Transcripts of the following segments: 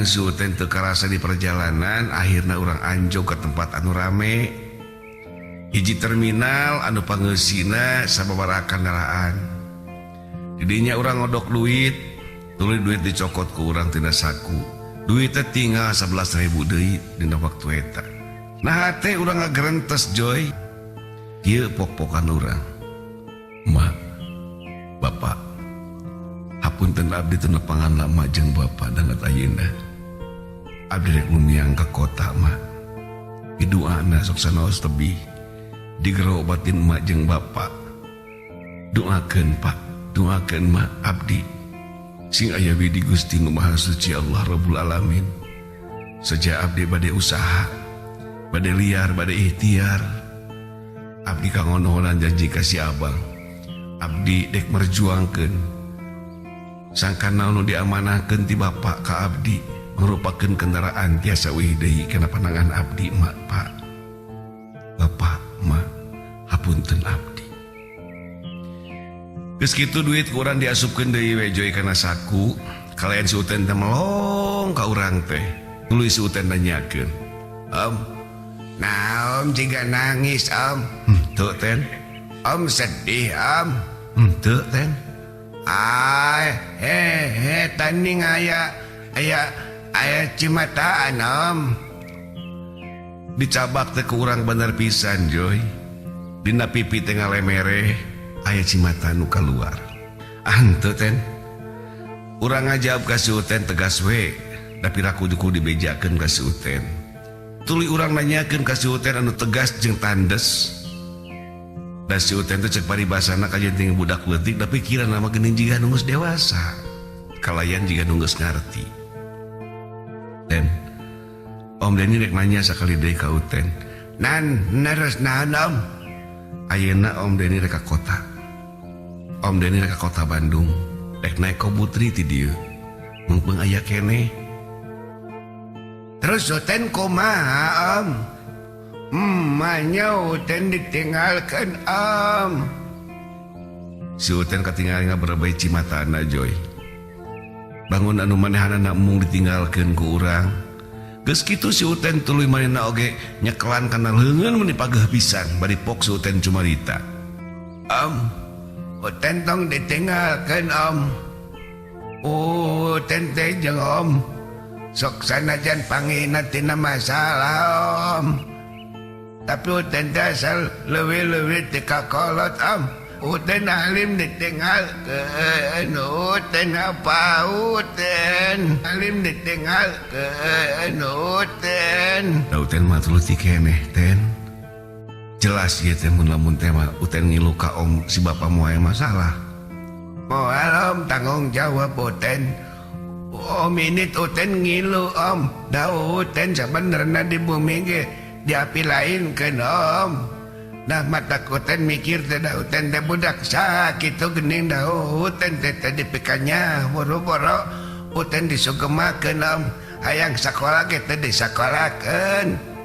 si Uten teu karasa di perjalanan, akhirna urang anjog ke tempat anu rame. Hiji terminal anu pangeusina sababaraha kendaraan. Didinya urang ngodok duit, tuluy duit dicokot ku urang tina saku. Duitnya tinggal 11.000 deui dina waktu eta. Nah teh urang ngagerentes Joy. Ieu pok-pokan urang. Ma, Bapak, hapunten abdi teu nepangan lama jeung Bapak dangat ayeuna. Abdi rek ngumiang ka kota mah. Piduana sok sanaos tebih. Digerobatin emak jeung Bapak. Doakeun Pak, doakeun mah abdi. Sing aya widi Gusti Nu Maha Suci Allah Rabbul Alamin. Saja abdi bade usaha, bade liar, bade ikhtiar. Abdi kangonohonan janji kasih abang. Abdi dek merjuangkeun. Sangkana nu diamanahkeun ti Bapak ka abdi merupakeun kendaraan tiasa weuh deui kana panangan abdi mak Pak. Bapak, mak, hapunten abdi. Geus kitu duit urang diasupkeun deui we Joy kana saku. Kalayan si Uten teh melong ka urang teh. Tuluy si Uten nanyakeun, "Om, nah Om jiga nangis Om." Teu Ten. "Om sedih Om." Teu Ten. Tanding aya cimataan Om. Dicabak teh ke urang bener pisan Joy. Dina pipi teh ngalemere aya cimataan nu kaluar. Henteu Ten. Urang ngajawab ka si Uten tegas we, tapi raku-duku dibejakeun ka si Uten. Tuluy urang nanyakeun ka si Uten anu tegas jeung tandes. Da si Uten teh cek paribasana kajenting budak leutik, tapi kira nama geuning jiga nu geus dewasa. Kalayan jiga nu geus ngarti. Ten, Om Deni rek nanya sakali deui ka Uten. Nares naon Om? Ayeuna Om Deni rek ka kota. Om Deni rek ka kota Bandung. Rek naik kobutri ti dieu. Mumpung aya keneh. Terus Uten kumaha Om? Manya Uten ditinggalkan Om. Si Uten katinggalan ngaberebay cimatana Joy. Bangun anu manehanana mung ditinggalkan ku urang. Geus kitu si Uten tuluy manehna oge nyekelan kana leungeun mun dipageuh pisan bari pok si Uten cumarita. Om, Uten tong ditinggalkan Om. Uten teh jeung Om sok sanajan panggihna tina masalah Om. Tapi Uten dasar leuwih-leuwih ti kakolot Om. Uten alim ditinggalkeun. Uten apa Uten? Alim ditinggalkeun Uten. Da Uten mah tuluy ti keneh Ten. Jelas ieu teh mun lamun teh mah Uten ngilu ka Om si bapa moal aya masalah. Moal Om tanggung jawab Uten. Om ini Uten ngilu Om. Da Uten sabenerna di bumi ge diapilain kan Om. Nah mata Uten mikir teh da Uten teh budak sakitu geuning da Uten teh tadi pikanya boro-boro Uten disugemakeun Om. Hayang sakola ge teh disakolakeun.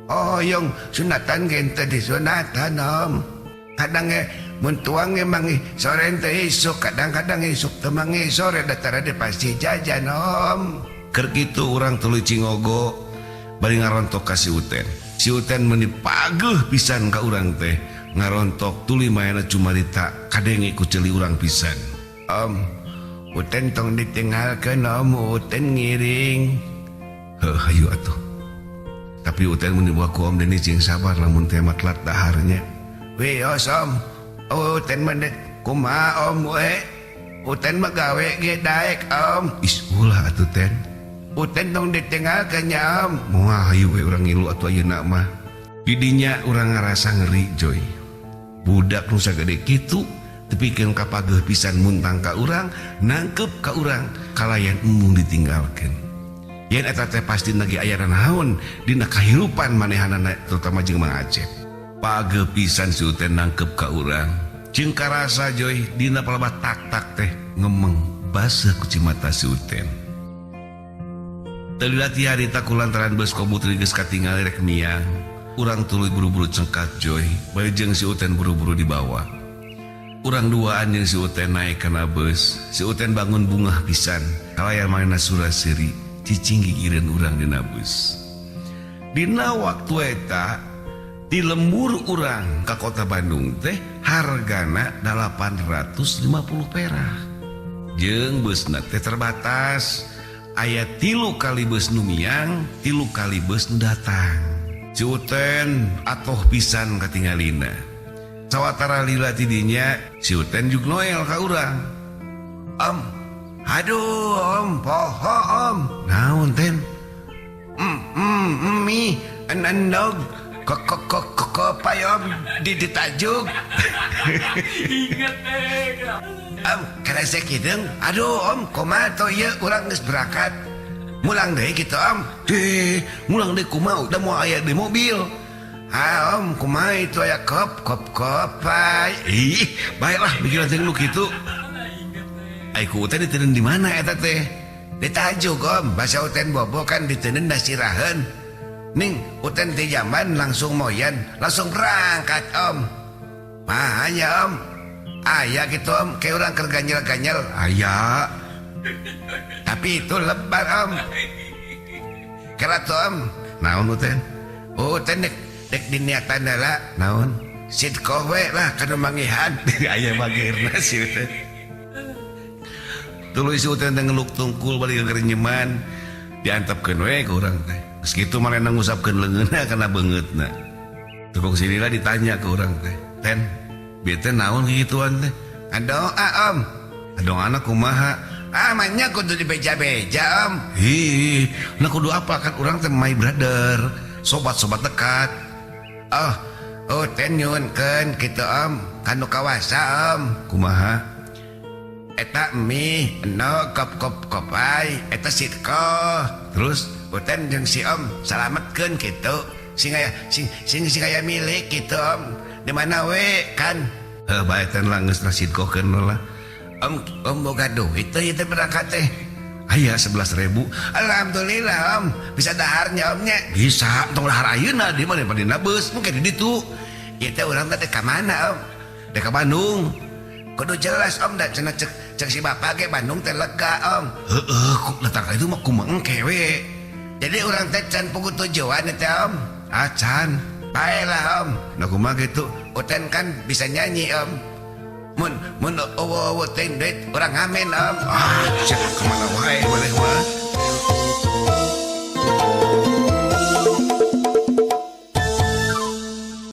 Oyong sunatan ge teh disunatan Om. Kadang ge mun tuang emang sore teh isuk, kadang-kadang isuk teh mangi sore datara de pasti jajan Om. Keur kitu urang tuluy cingogo bari ngarontok ka si Uten. Si Uten meuni pageuh pisan ka urang teh. Ngarontok tuluy mayana cumarita kadenge ku ceuli urang pisan. Om, Uten tong ditinggalkeun Om, Uten ngiring. Heuh hayu atuh. Tapi Uten meuni bawa ku Om Deni jeung sabar lamun teh mah telat daharnya. Wios Om. Uten mah kumaha Om we? Uten mah gawe ge daek Om. Is ulah atuh Ten. Uten dong ditinggalkan ya Om. Moal hayu we urang ngilu atuh ayeuna mah. Didinya urang ngarasa ngeri Joy. Budak nu sagede kitu tepikeun kapageuh pisan muntang ka urang, nangkep ka urang, kalayan embung ditinggalkeun. Yen eta teh pasti lagi aya naon dina kahirupan manehanana terutama jeung Mang Acep. Pageuh pisan si Uten nangkep ka urang. Jeung karasa Joy dina palabat tak-tak teh ngemeng baseuh ku cimata si Uten. Tadi harita kulantaran bus komutri geus katinggal rek miang. Urang tuluy buru-buru cengkat Joy. Bari jeung si Uten buru-buru dibawa. Urang duaan jeung si Uten naik kana bus. Si Uten bangun bungah pisan. Kalayan manehna surasiri cicing gigireun urang dina bus. Dina waktu eta di lembur urang ka kota Bandung teh hargana 850 perak. Jeung busna teh terbatas. Aya 3 kali bus nu miang, 3 kali bus nu datang. Ciuten atoh pisan katingalina. Sawatara lila tidinya, Ciuten juk noel ka urang. Om, aduh om, poho om. Naon ten? Mi, anog, kok payom ditajuk. Ingat om, karena saya kideng, aduh om, kumaha to ieu urang geus berangkat. Mulang deui kitu om. Mulang deui kumaha udah mau aya di mobil. Ah om, kumaha itu aya kop pai. Ih, baiklah pikiran teh lu kitu. Ai ku teh diteuneun di mana eta teh? Ditajuk om, basa uten bobo kan diteuneun da siraheun. Ning uten teh zaman langsung moyan, langsung berangkat om. Mahanya om. Aya gitu om, kayak orang kerganyel-ganyel. Aya. Tapi itu lebar om. Kira tuh om. Naon uten? Uten dek diniatan lah. Naon? Sid kowe lah kanu mangihan. Aya bagirna si uten. Tulis uten teh ngeluk tungkul balik ke kerenyeman. Diantepkeun we ke urang teh. Geus kitu manehna ngusapkeun leungeunna kana beungeutna. Tepung sinilah ditanya ke urang teh. Ten, bete naon gituan teh? Adoa om. Adoa anak kumaha? Amanya kudu dibeja-beja om. Hi, nah kudu apa kan orang teh my brother, sobat-sobat dekat. Oh ten nyuunkeun kitu om, kanu kawasa om. Kumaha? Eta mi, no kop ai, eta sitko. Terus uten jeung si om salametkeun kitu. Sing aya milik kitu om. Di mana we kan? Baetan lah geus nasitkokeun lah. Om boga duit teh ieu berangkat teh. Aya 11.000. Alhamdulillah om, bisa daharnya omnya. Bisa, tong dahar ayeuna di mana dina beus, mungkin di ditu. Ieu teh urang teh ka mana om? Dek ka Bandung. Kudu jelas om da cenah cek si bapak ge Bandung teh lega om. Heeh, datang ka itu mah kumaha engke we. Jadi urang teh can pugu tujuan teh om. Acan. Baiklah om, nah kumaha gitu. Uten kan bisa nyanyi om. Mun teh duit orang ngamen om. Cek kemana wae boleh mah.